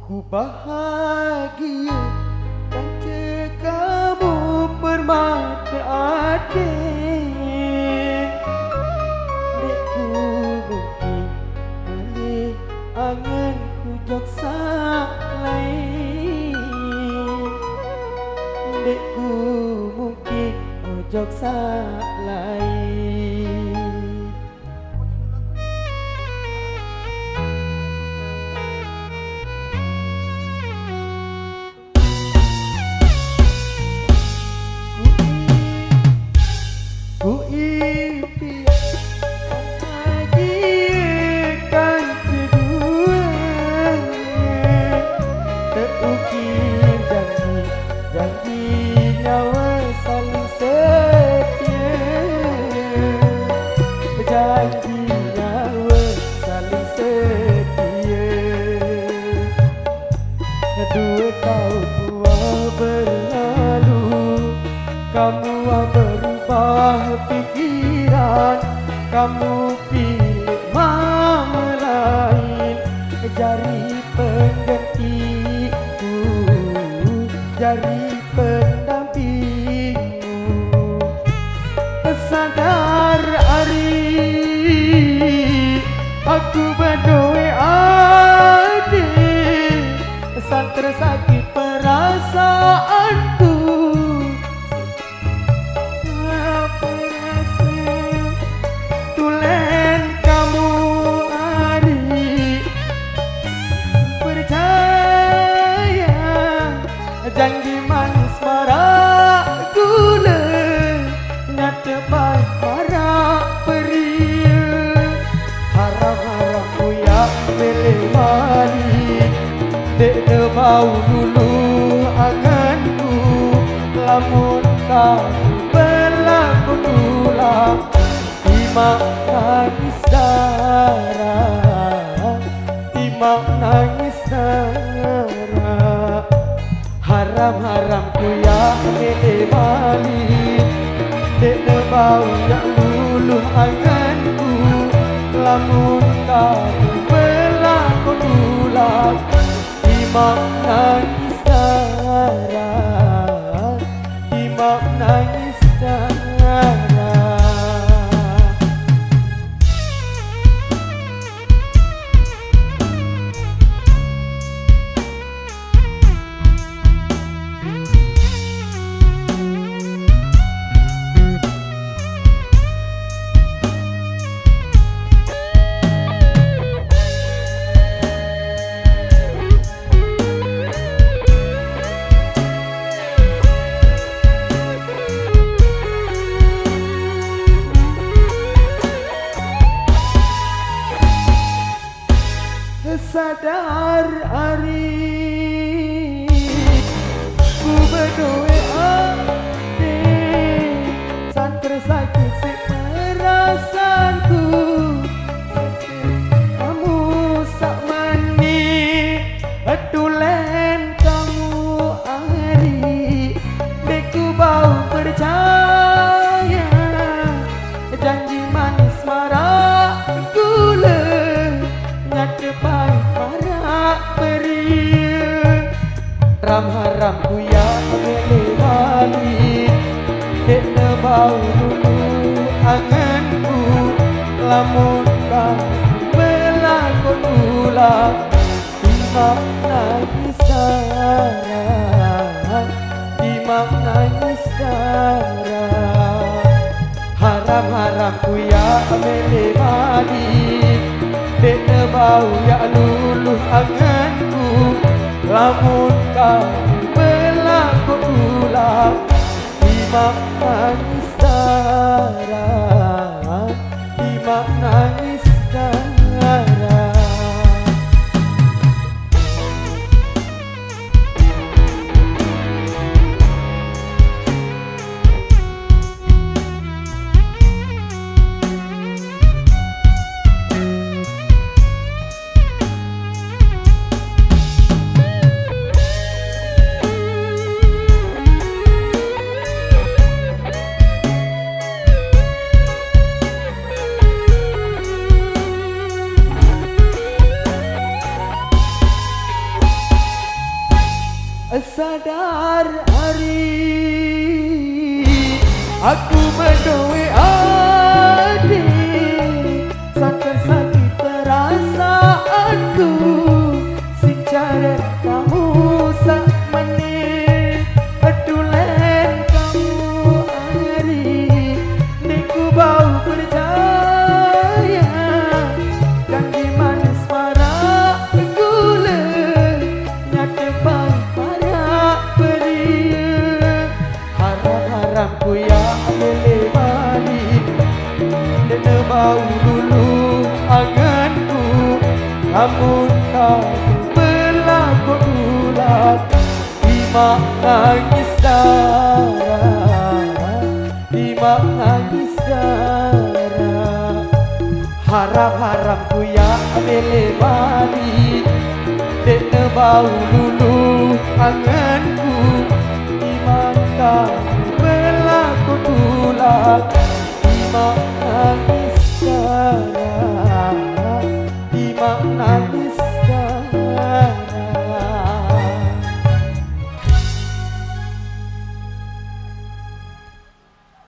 Ku bahagia tanpa kamu permata adik. Dek ku mungkin alih angan ku jok lain. Dek ku mungkin ojok lain. Ku impian bahagiakan kedua, terukir janji nyawa saling setia, janji nyawa saling setia. 2 tahun berlalu, kamu berubah pikiran, kamu pilih mama lain, jari penggantiku, jari pendampingmu. Sadar hari aku berdoa adik, sangat sakit perasaanku. Tulen kamu adik, percaya janji manis marak gula, nyata baik marak peria. Harap-harap ku yang milih mali, dek bau dulu anganku, lamun kamu berlaku ulang. Timak nangis darah, timak nangis darah. Haram-haram ku yang milih balik, dek bau yang luluh anganku, lamun kamu berlaku ulang. Timak nangis darah, timak nangis darah. Sadar hari ku berdoa adik, sangat sakit si perasaanku. Kamu sak mani, tulen kamu adik, deku bau percaya, janji manis marak gula, nyata baik marak peria. Haram-haram ku yang milih balik, dek bau dulu anganku, lamun kamu berlaku ulang. Timak nangis darah, timak nangis darah. Haram-haram ku yang milih balik, dek bau yang luluh anganku, lamun kamu berlaku ulang. Timak nangis darah, timak nangis darah. sadar hari aku mendoe adik sakit sakit perasaanku sing cara kamu sak menit adulen kamu hari niku bau percaya janji manis marah gula nyata baik para beria harap-harap ku ya lele balik dene bau dulu anganku namun kau berlaku ulat Imak nangis darah Imak nangis darah harap-harap ku ya lele balik dene bau dulu anganku Imak kau berlaku ulat